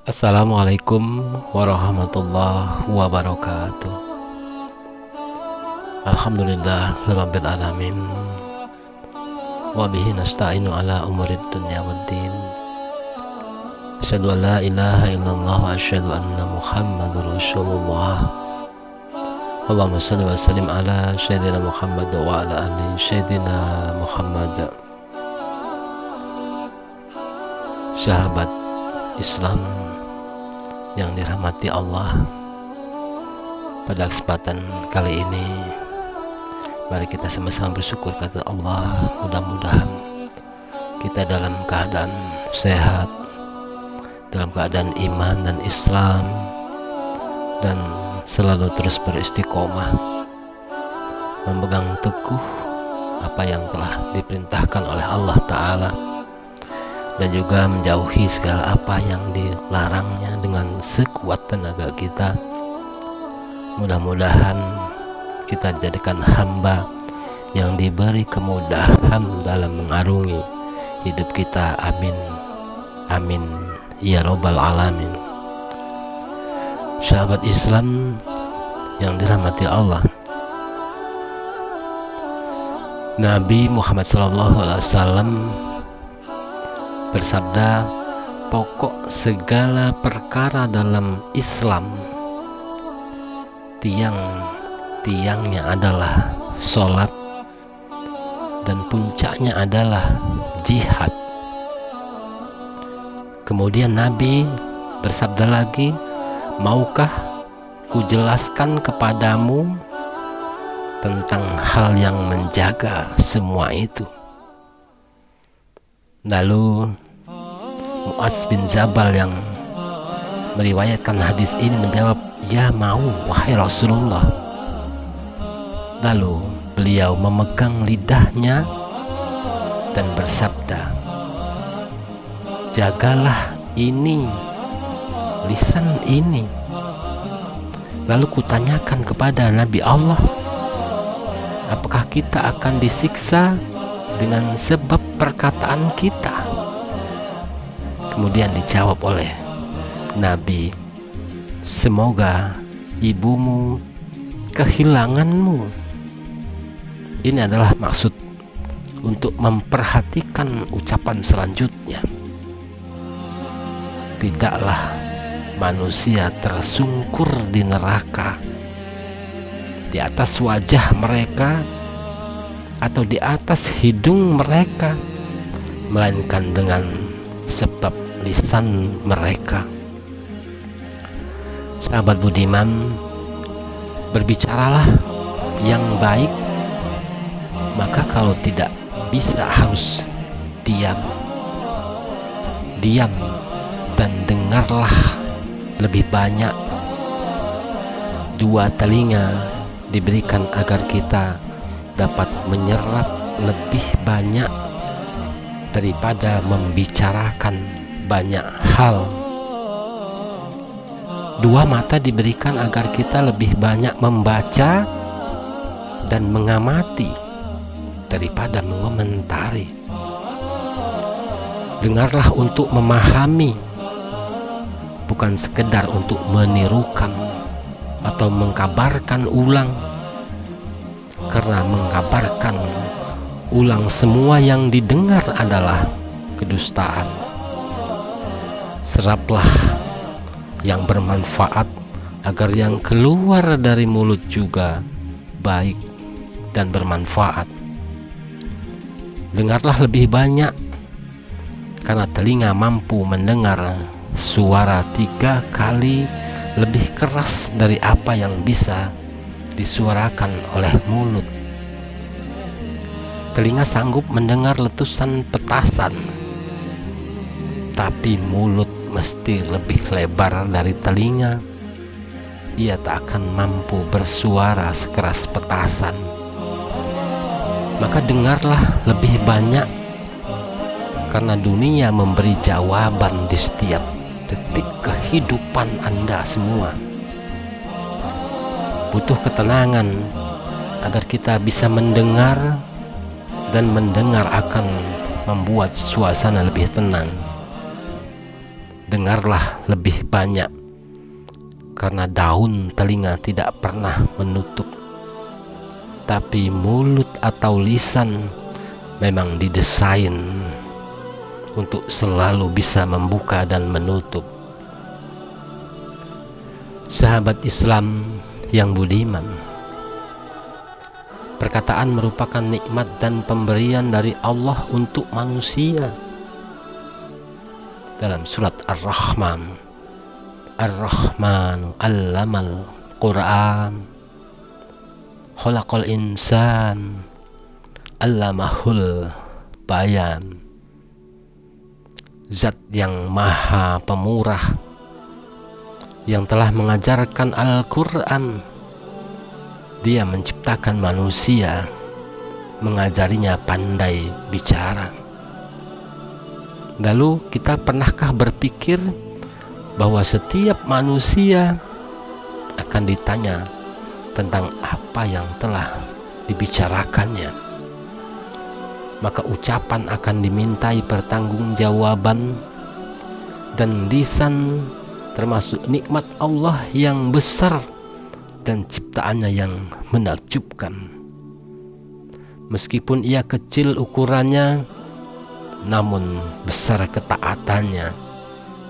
Assalamualaikum warahmatullahi wabarakatuh. Alhamdulillahirabbil alamin. Wa bihi nasta'inu ala umurid dunya waddin. Asyhadu an la ilaha illallah wa asyhadu anna Muhammadar Rasulullah. Allahumma shalli wa sallim ala sayyidina Muhammad wa ala ali sayyidina Muhammad. Sahabat Islam yang dirahmati Allah, pada kesempatan kali ini mari kita sama-sama bersyukur kepada Allah. Mudah-mudahan kita dalam keadaan sehat, dalam keadaan iman dan Islam, dan selalu terus beristiqomah memegang teguh apa yang telah diperintahkan oleh Allah Ta'ala, dan juga menjauhi segala apa yang dilarangnya dengan sekuat tenaga kita. Mudah-mudahan kita dijadikan hamba yang diberi kemudahan dalam mengarungi hidup kita. Amin, amin ya robbal alamin. Sahabat Islam yang dirahmati Allah, Nabi Muhammad SAW bersabda, pokok segala perkara dalam Islam, tiang-tiangnya adalah sholat, dan puncaknya adalah jihad. Kemudian Nabi bersabda lagi, maukah kujelaskan kepadamu tentang hal yang menjaga semua itu? Lalu Mu'adz bin Jabal yang meriwayatkan hadis ini menjawab, ya mau wahai Rasulullah. Lalu beliau memegang lidahnya dan bersabda, jagalah ini, lisan ini. Lalu kutanyakan kepada Nabi Allah, apakah kita akan disiksa dengan sebab perkataan kita? Kemudian dijawab oleh Nabi, semoga ibumu kehilanganmu. Ini adalah maksud untuk memperhatikan ucapan selanjutnya. Tidaklah manusia tersungkur di neraka, di atas wajah mereka atau di atas hidung mereka, melainkan dengan sebab lisan mereka. Sahabat budiman, berbicaralah yang baik, maka kalau tidak bisa harus diam, dan dengarlah lebih banyak. Dua telinga diberikan agar kita dapat menyerap lebih banyak daripada membicarakan banyak hal. Dua mata diberikan agar kita lebih banyak membaca dan mengamati daripada mengomentari. Dengarlah untuk memahami, bukan sekedar untuk menirukan atau mengkabarkan ulang, karena mengkabarkan ulang semua yang didengar adalah kedustaan. Seraplah yang bermanfaat agar yang keluar dari mulut juga baik dan bermanfaat. Dengarlah lebih banyak, karena telinga mampu mendengar suara 3 kali lebih keras dari apa yang bisa disuarakan oleh mulut. Telinga sanggup mendengar letusan petasan, tapi mulut mesti lebih lebar dari telinga. Ia tak akan mampu bersuara sekeras petasan. Maka dengarlah lebih banyak, karena dunia memberi jawaban di setiap detik kehidupan Anda semua. Butuh ketenangan agar kita bisa mendengar, dan mendengar akan membuat suasana lebih tenang. dengarlah lebih banyak, karena daun telinga tidak pernah menutup, tapi mulut atau lisan memang didesain untuk selalu bisa membuka dan menutup. Sahabat Islam yang budiman, perkataan merupakan nikmat dan pemberian dari Allah untuk manusia. Dalam surat Ar-Rahman, Ar-Rahmanu 'allamal Qur'an, khalaqal insan, 'allamahul bayan. Zat yang maha pemurah, yang telah mengajarkan Al-Quran. Dia menciptakan manusia, mengajarinya pandai bicara. Lalu kita pernahkah berpikir bahwa setiap manusia akan ditanya tentang apa yang telah dibicarakannya? Maka ucapan akan dimintai pertanggungjawaban, dan lisan termasuk nikmat Allah yang besar dan ciptaannya yang menakjubkan. Meskipun ia kecil ukurannya, namun besar ketaatannya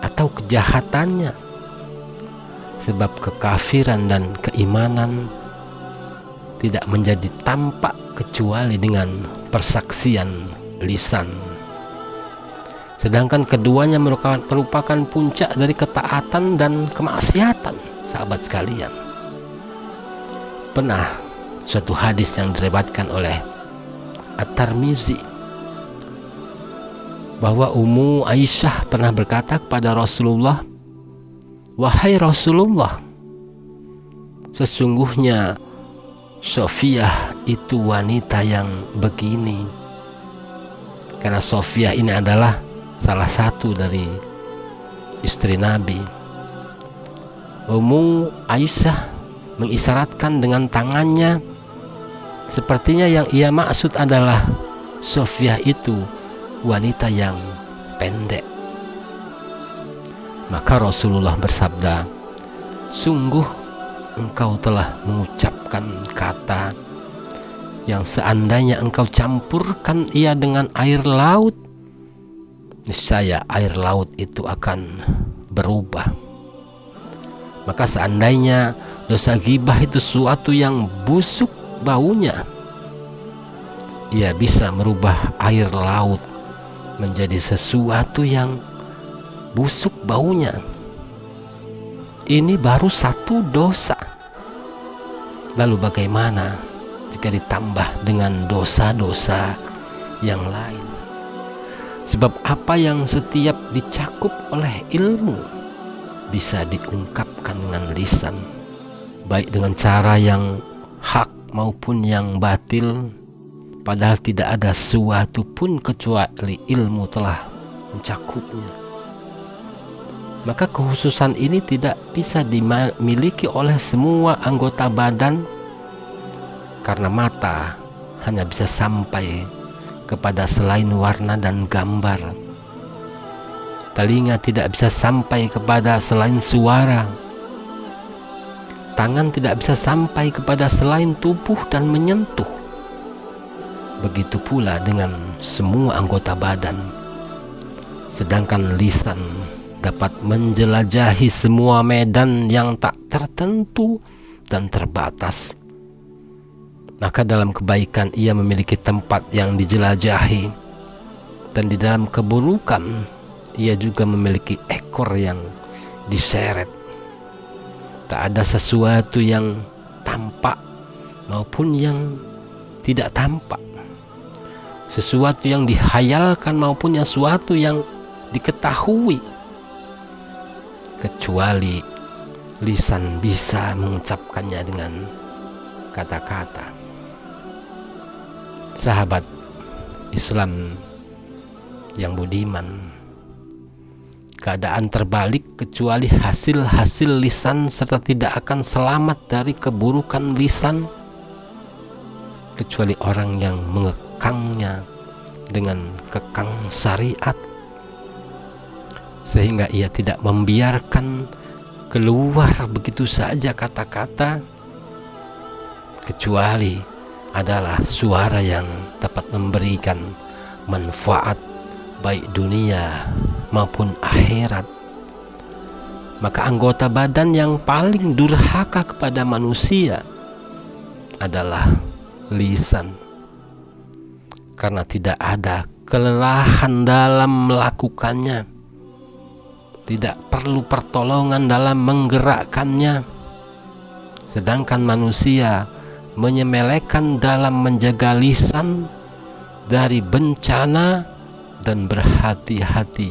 atau kejahatannya. Sebab kekafiran dan keimanan tidak menjadi tampak kecuali dengan persaksian lisan. Sedangkan keduanya merupakan puncak dari ketaatan dan kemaksiatan. Sahabat sekalian, pernah suatu hadis yang diriwayatkan oleh At-Tirmizi bahwa Ummu Aisyah pernah berkata kepada Rasulullah, "Wahai Rasulullah, sesungguhnya Sofiyah itu wanita yang begini." Karena Sofiyah ini adalah salah satu dari istri Nabi. Ummu Aisyah mengisyaratkan dengan tangannya, sepertinya yang ia maksud adalah Sofiyah itu wanita yang pendek. Maka Rasulullah bersabda, "Sungguh engkau telah mengucapkan kata yang seandainya engkau campurkan ia dengan air laut, niscaya air laut itu akan berubah. Maka seandainya dosa ghibah itu suatu yang busuk baunya, ia bisa merubah air laut menjadi sesuatu yang busuk baunya. Ini baru satu dosa. Lalu bagaimana jika ditambah dengan dosa-dosa yang lain? Sebab apa yang setiap dicakup oleh ilmu bisa diungkapkan dengan lisan, baik dengan cara yang hak maupun yang batil, padahal tidak ada suatu pun kecuali ilmu telah mencakupnya. Maka kekhususan ini tidak bisa dimiliki oleh semua anggota badan, karena mata hanya bisa sampai kepada selain warna dan gambar. Telinga tidak bisa sampai kepada selain suara. Tangan tidak bisa sampai kepada selain tubuh dan menyentuh. Begitu pula dengan semua anggota badan. Sedangkan lisan dapat menjelajahi semua medan yang tak tertentu dan terbatas. Maka dalam kebaikan ia memiliki tempat yang dijelajahi, dan di dalam keburukan ia juga memiliki ekor yang diseret. Tak ada sesuatu yang tampak maupun yang tidak tampak, sesuatu yang dihayalkan maupun yang sesuatu yang diketahui, kecuali lisan bisa mengucapkannya dengan kata-kata. Sahabat Islam yang budiman, keadaan terbalik kecuali hasil-hasil lisan, serta tidak akan selamat dari keburukan lisan kecuali orang yang mengekangnya dengan kekang syariat. sehingga ia tidak membiarkan keluar begitu saja kata-kata, kecuali adalah suara yang dapat memberikan manfaat baik dunia maupun akhirat. Maka anggota badan yang paling durhaka kepada manusia adalah lisan, karena tidak ada kelelahan dalam melakukannya, tidak perlu pertolongan dalam menggerakkannya. Sedangkan manusia menyemelekan dalam menjaga lisan dari bencana dan berhati-hati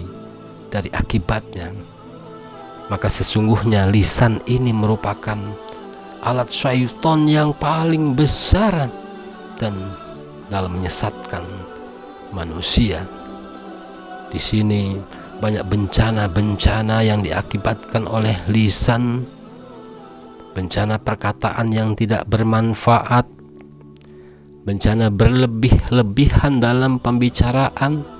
dari akibatnya. Maka sesungguhnya lisan ini merupakan alat syaitan yang paling besar dan dalam menyesatkan manusia. Di sini banyak bencana-bencana yang diakibatkan oleh lisan, bencana perkataan yang tidak bermanfaat, bencana berlebih-lebihan dalam pembicaraan,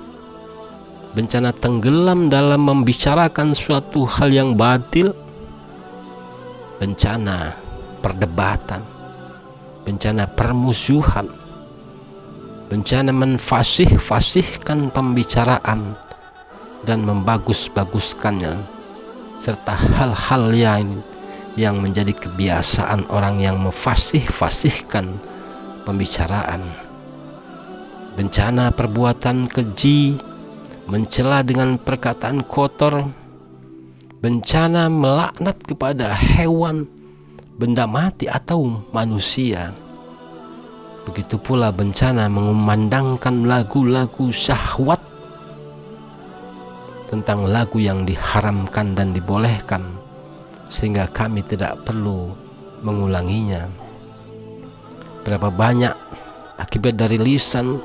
bencana tenggelam dalam membicarakan suatu hal yang batil, bencana perdebatan, bencana permusuhan, bencana menfasih-fasihkan pembicaraan dan membagus-baguskannya, serta hal-hal yang menjadi kebiasaan orang yang memfasih-fasihkan pembicaraan. Bencana perbuatan keji, mencela dengan perkataan kotor, bencana melaknat kepada hewan, benda mati atau manusia. Begitu pula bencana mengumandangkan lagu-lagu syahwat tentang lagu yang diharamkan dan dibolehkan, sehingga kami tidak perlu mengulanginya. Berapa banyak akibat dari lisan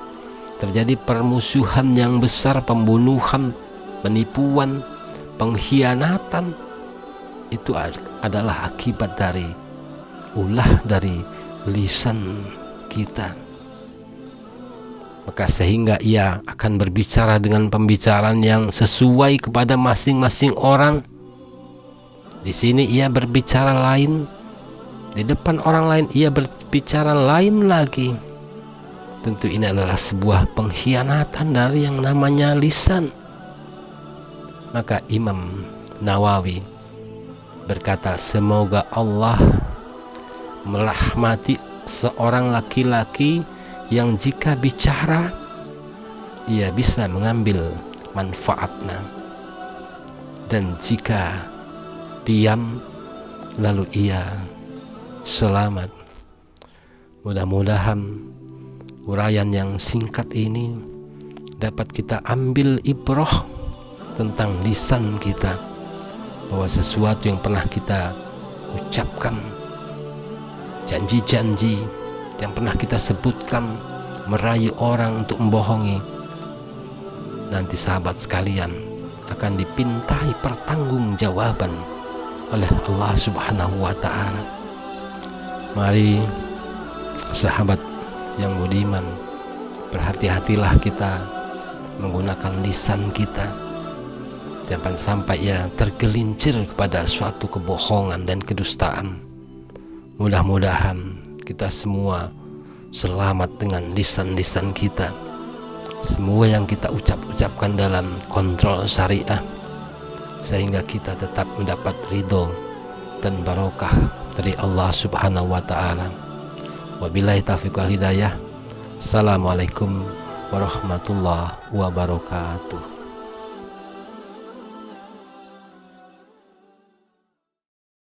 terjadi permusuhan yang besar, pembunuhan, penipuan, pengkhianatan. Itu adalah akibat dari ulah dari lisan kita. Maka sehingga ia akan berbicara dengan pembicaraan yang sesuai kepada masing-masing orang. Di sini ia berbicara lain, di depan orang lain ia berbicara lain lagi. Tentu ini adalah sebuah pengkhianatan dari yang namanya lisan. Maka Imam Nawawi berkata, semoga Allah merahmati seorang laki-laki yang jika bicara ia bisa mengambil manfaatnya, dan jika diam lalu ia selamat. Mudah-mudahan uraian yang singkat ini dapat kita ambil ibrah tentang lisan kita, bahwa sesuatu yang pernah kita ucapkan, janji-janji yang pernah kita sebutkan, merayu orang untuk membohongi, nanti sahabat sekalian akan dipintai pertanggungjawaban oleh Allah Subhanahu wa Ta'ala. Mari sahabat yang budiman, berhati-hatilah kita menggunakan lisan kita. Jangan sampai ya tergelincir kepada suatu kebohongan dan kedustaan. Mudah-mudahan kita semua selamat dengan lisan-lisan kita. Semua yang kita ucapkan dalam kontrol syariah, sehingga kita tetap mendapat ridho dan barokah dari Allah Subhanahu wa Ta'ala. Wabillahi taufiq wal hidayah. Assalamualaikum warahmatullahi wabarakatuh.